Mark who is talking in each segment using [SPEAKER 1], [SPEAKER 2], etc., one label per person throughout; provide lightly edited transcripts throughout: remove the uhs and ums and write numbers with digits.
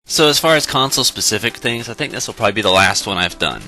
[SPEAKER 1] So as far as console-specific things, I think this will probably be the last one I've done.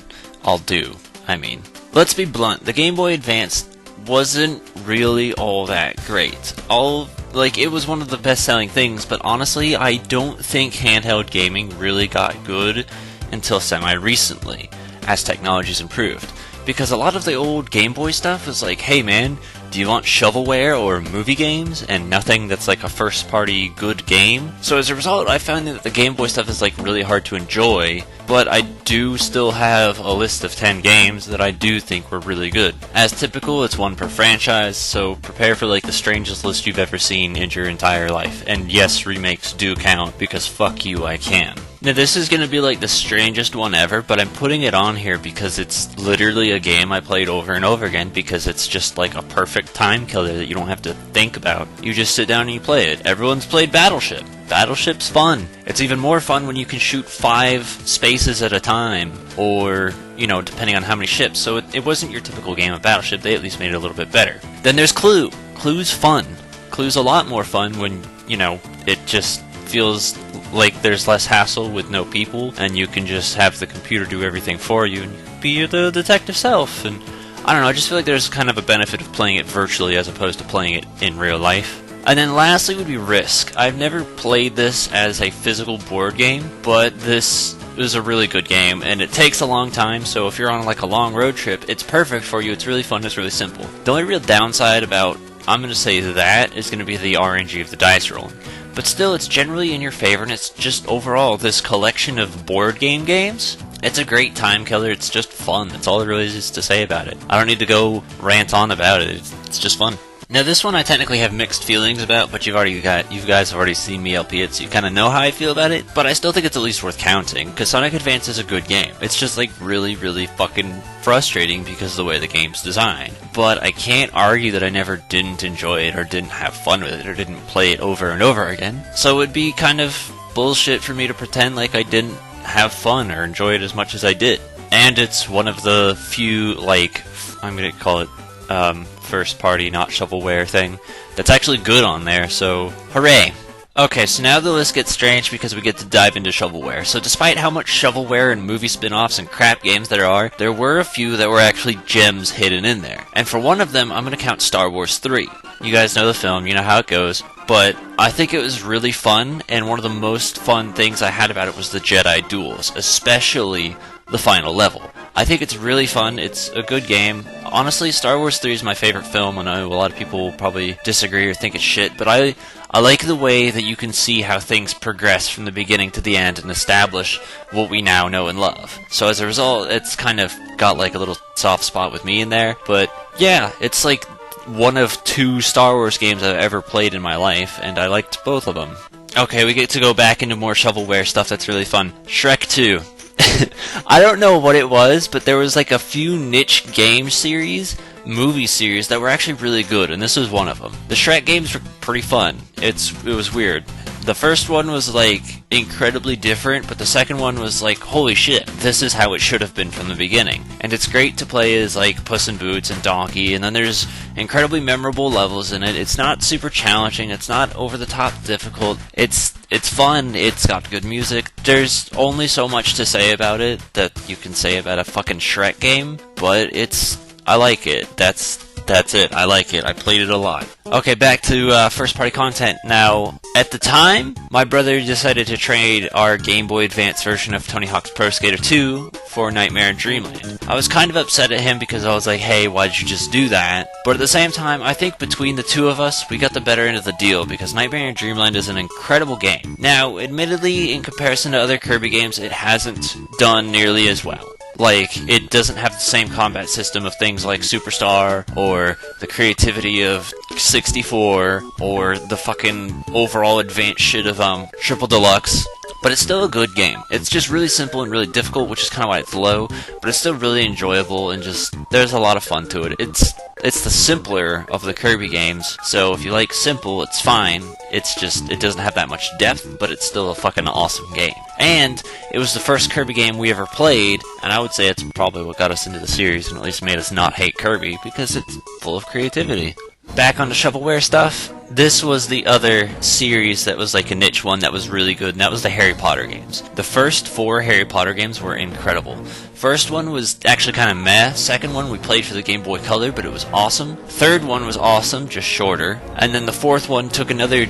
[SPEAKER 1] I mean. Let's be blunt, the Game Boy Advance wasn't really all that great. It was one of the best-selling things, but honestly, I don't think handheld gaming really got good until semi-recently, as technology's improved. Because a lot of the old Game Boy stuff was like, hey man, do you want shovelware or movie games? And nothing that's like a first-party good game. So as a result, I found that the Game Boy stuff is like really hard to enjoy, but I do still have a list of 10 games that I do think were really good. As typical, it's one per franchise, so prepare for like the strangest list you've ever seen in your entire life. And yes, remakes do count, because fuck you, I can. Now this is going to be like the strangest one ever, but I'm putting it on here because it's literally a game I played over and over again, because it's just like a perfect time killer that you don't have to think about. You just sit down and you play it. Everyone's played Battleship. Battleship's fun. It's even more fun when you can shoot 5 spaces at a time, or, depending on how many ships. So it wasn't your typical game of Battleship. They at least made it a little bit better. Then there's Clue. Clue's fun. Clue's a lot more fun when, it just feels like there's less hassle with no people, and you can just have the computer do everything for you, and you can be the detective self. And I don't know, I just feel like there's kind of a benefit of playing it virtually as opposed to playing it in real life. And then lastly would be Risk. I've never played this as a physical board game, but this is a really good game, and it takes a long time, so if you're on like a long road trip, it's perfect for you. It's really fun, it's really simple. The only real downside about, I'm going to say that, is going to be the RNG of the dice rolling. But still, it's generally in your favor, and it's just overall this collection of board games. It's a great time killer, it's just fun. That's all there really is to say about it. I don't need to go rant on about it, it's just fun. Now this one I technically have mixed feelings about, but you guys have already seen me LP it, so you kind of know how I feel about it, but I still think it's at least worth counting, because Sonic Advance is a good game. It's just like really, really fucking frustrating because of the way the game's designed. But I can't argue that I never didn't enjoy it, or didn't have fun with it, or didn't play it over and over again. So it would be kind of bullshit for me to pretend like I didn't have fun or enjoy it as much as I did. And it's one of the few, I'm gonna call it, first party, not shovelware thing that's actually good on there, so hooray! Okay, so now the list gets strange because we get to dive into shovelware. So despite how much shovelware and movie spin-offs and crap games there were a few that were actually gems hidden in there. And for one of them, I'm going to count Star Wars 3. You guys know the film, you know how it goes, but I think it was really fun, and one of the most fun things I had about it was the Jedi duels, especially the final level. I think it's really fun, it's a good game. Honestly, Star Wars 3 is my favorite film. I know a lot of people will probably disagree or think it's shit, but I like the way that you can see how things progress from the beginning to the end and establish what we now know and love. So as a result, it's kind of got like a little soft spot with me in there, but yeah, it's like one of 2 Star Wars games I've ever played in my life, and I liked both of them. Okay, we get to go back into more shovelware stuff that's really fun. Shrek 2. I don't know what it was, but there was like a few niche movie series that were actually really good, and this was one of them. The Shrek games were pretty fun. It was weird. The first one was like incredibly different, but the second one was like, holy shit, this is how it should have been from the beginning. And it's great to play as like Puss in Boots and Donkey, and then there's incredibly memorable levels in it. It's not super challenging, it's not over the top difficult. It's fun, it's got good music. There's only so much to say about it that you can say about a fucking Shrek game, but I like it. That's it. I like it. I played it a lot. Okay, back to first-party content. Now, at the time, my brother decided to trade our Game Boy Advance version of Tony Hawk's Pro Skater 2 for Nightmare in Dreamland. I was kind of upset at him because I was like, hey, why'd you just do that? But at the same time, I think between the two of us, we got the better end of the deal because Nightmare in Dreamland is an incredible game. Now, admittedly, in comparison to other Kirby games, it hasn't done nearly as well. Like, it doesn't have the same combat system of things like Superstar, or the creativity of 64, or the fucking overall advanced shit of Triple Deluxe. But it's still a good game. It's just really simple and really difficult, which is kind of why it's low, but it's still really enjoyable, and just, there's a lot of fun to it. It's the simpler of the Kirby games, so if you like simple, it's fine. It's just, it doesn't have that much depth, but it's still a fucking awesome game. And it was the first Kirby game we ever played, and I would say it's probably what got us into the series, and at least made us not hate Kirby, because it's full of creativity. Back on the shovelware stuff, This was the other series that was like a niche one that was really good, and that was the Harry Potter games. The first 4 Harry Potter games were incredible. First one was actually kind of meh. Second one we played for the Game Boy Color, but it was awesome. Third one was awesome, just shorter. And then the fourth one took another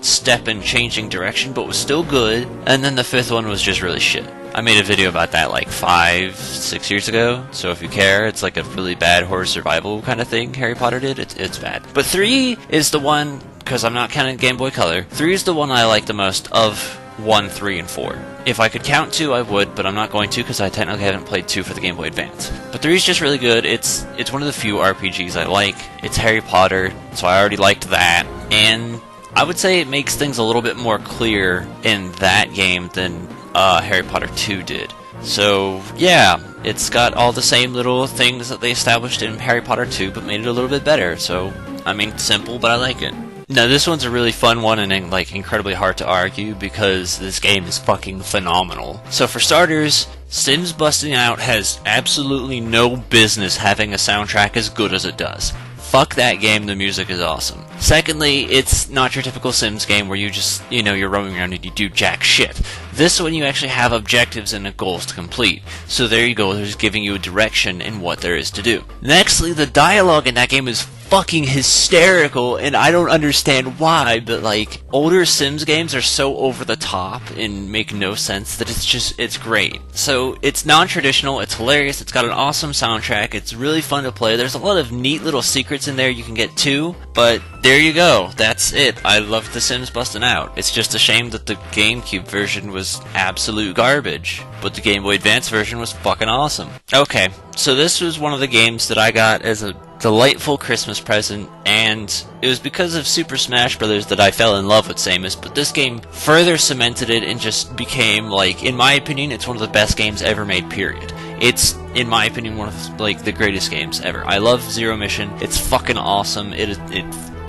[SPEAKER 1] step in changing direction, but was still good. And then the fifth one was just really shit. I made a video about that like 5-6 years ago, so if you care, it's like a really bad horror survival kind of thing Harry Potter did. It's bad. But 3 is the one, because I'm not counting Game Boy Color, 3 is the one I like the most of 1, 3, and 4. If I could count 2, I would, but I'm not going to because I technically haven't played 2 for the Game Boy Advance. But 3 is just really good. It's one of the few RPGs I like. It's Harry Potter, so I already liked that. And I would say it makes things a little bit more clear in that game than Harry Potter 2 did. So, yeah, it's got all the same little things that they established in Harry Potter 2, but made it a little bit better. So, I mean, simple, but I like it. Now, this one's a really fun one and, like, incredibly hard to argue because this game is fucking phenomenal. So, for starters, Sims Busting Out has absolutely no business having a soundtrack as good as it does. Fuck that game, the music is awesome. Secondly, it's not your typical Sims game where you just, you're roaming around and you do jack shit. This one you actually have objectives and goals to complete. So there you go, there's giving you a direction in what there is to do. Nextly, the dialogue in that game is fucking hysterical, and I don't understand why, but like, older Sims games are so over the top and make no sense that it's great. So, it's non-traditional, it's hilarious, it's got an awesome soundtrack, it's really fun to play, there's a lot of neat little secrets in there you can get too, but there you go, that's it. I love The Sims Bustin' Out. It's just a shame that the GameCube version was absolute garbage, but the Game Boy Advance version was fucking awesome. Okay, so this was one of the games that I got as a delightful Christmas present, and it was because of Super Smash Bros. That I fell in love with Samus, but this game further cemented it and just became, like, in my opinion, it's one of the best games ever made, period. It's, in my opinion, one of, like, the greatest games ever. I love Zero Mission. It's fucking awesome.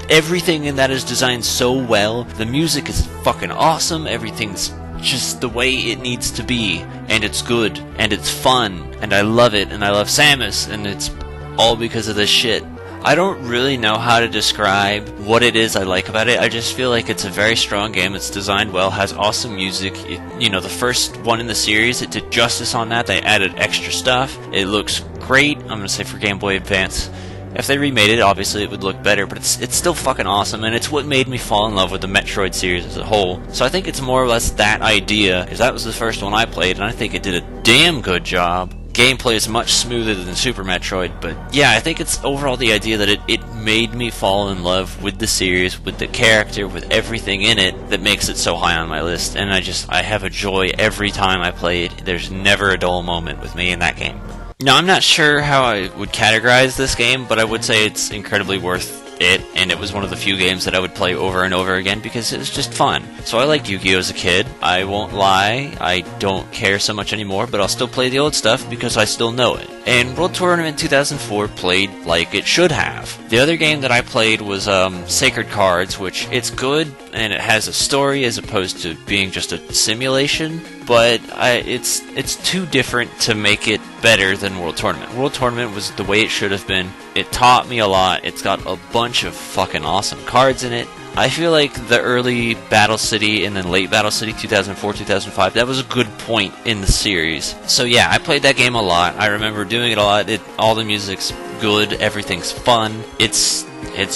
[SPEAKER 1] Everything in that is designed so well. The music is fucking awesome. Everything's just the way it needs to be, and it's good, and it's fun, and I love it, and I love Samus, and it's all because of this shit. I don't really know how to describe what it is I like about it. I just feel like it's a very strong game. It's designed well, has awesome music. The first one in the series, it did justice on that. They added extra stuff. It looks great. I'm gonna say for Game Boy Advance. If they remade it, obviously it would look better, but it's still fucking awesome, and it's what made me fall in love with the Metroid series as a whole. So I think it's more or less that idea, because that was the first one I played, and I think it did a damn good job. Gameplay is much smoother than Super Metroid, but yeah, I think it's overall the idea that it made me fall in love with the series, with the character, with everything in it that makes it so high on my list, and I have a joy every time I play it. There's never a dull moment with me in that game. Now, I'm not sure how I would categorize this game, but I would say it's incredibly worth it, and it was one of the few games that I would play over and over again because it was just fun. So I liked Yu-Gi-Oh! As a kid. I won't lie, I don't care so much anymore, but I'll still play the old stuff because I still know it. And World Tournament 2004 played like it should have. The other game that I played was Sacred Cards, which it's good, and it has a story as opposed to being just a simulation, but it's too different to make it better than World Tournament. World Tournament was the way it should have been. It taught me a lot. It's got a bunch of fucking awesome cards in it. I feel like the early Battle City and then late Battle City 2004, 2005, that was a good point in the series. So yeah, I played that game a lot. I remember doing it a lot. All the music's good, everything's fun. It's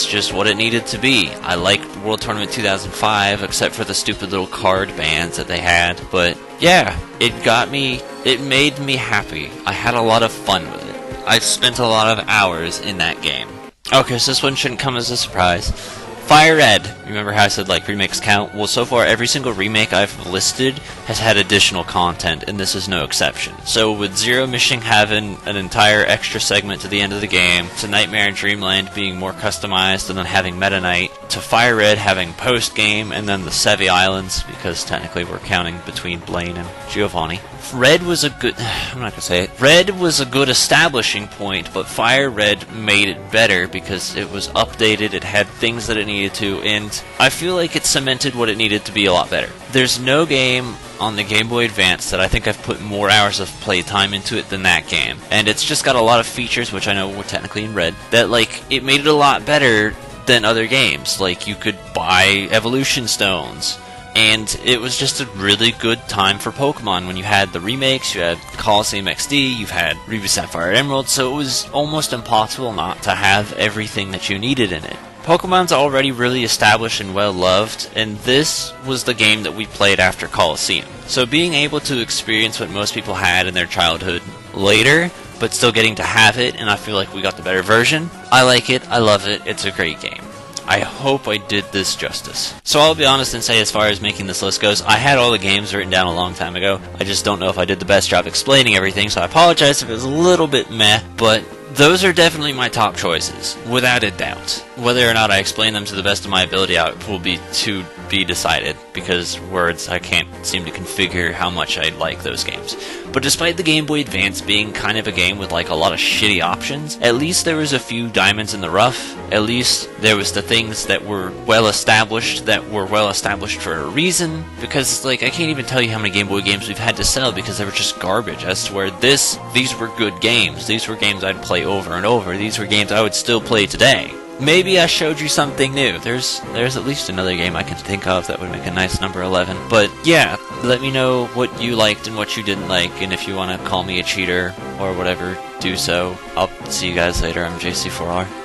[SPEAKER 1] just what it needed to be. I liked World Tournament 2005, except for the stupid little card bands that they had. But yeah, it made me happy. I had a lot of fun with it. I spent a lot of hours in that game. Okay, so this one shouldn't come as a surprise. Fire Red. Remember how I said, like, remakes count? Well, so far, every single remake I've listed has had additional content, and this is no exception. So, with Zero Mission having an entire extra segment to the end of the game, to Nightmare in Dreamland being more customized and then having Meta Knight, to Fire Red having post-game, and then the Sevi Islands, because technically we're counting between Blaine and Giovanni. Red was a good... I'm not gonna say it. Red was a good establishing point, but Fire Red made it better because it was updated, it had things that it needed to, and I feel like it cemented what it needed to be a lot better. There's no game on the Game Boy Advance that I think I've put more hours of playtime into it than that game. And it's just got a lot of features, which I know were technically in Red, that, like, it made it a lot better than other games. Like, you could buy evolution stones, and it was just a really good time for Pokemon when you had the remakes, you had Colosseum XD, you've had Ruby Sapphire Emerald, so it was almost impossible not to have everything that you needed in it. Pokemon's already really established and well loved, and this was the game that we played after Colosseum. So being able to experience what most people had in their childhood later, but still getting to have it, and I feel like we got the better version, I like it, I love it, it's a great game. I hope I did this justice. So I'll be honest and say, as far as making this list goes, I had all the games written down a long time ago. I just don't know if I did the best job explaining everything, so I apologize if it was a little bit meh, but those are definitely my top choices, without a doubt. Whether or not I explain them to the best of my ability will be to be decided, because words, I can't seem to configure how much I like those games. But despite the Game Boy Advance being kind of a game with like a lot of shitty options, at least there was a few diamonds in the rough. At least there was the things that were well established for a reason, because like I can't even tell you how many Game Boy games we've had to sell because they were just garbage. I swear these were good games. These were games I'd play over and over. These were games I would still play today. Maybe I showed you something new. There's at least another game I can think of that would make a nice number 11. But yeah, let me know what you liked and what you didn't like, and if you want to call me a cheater or whatever, do so. I'll see you guys later. I'm JC4R.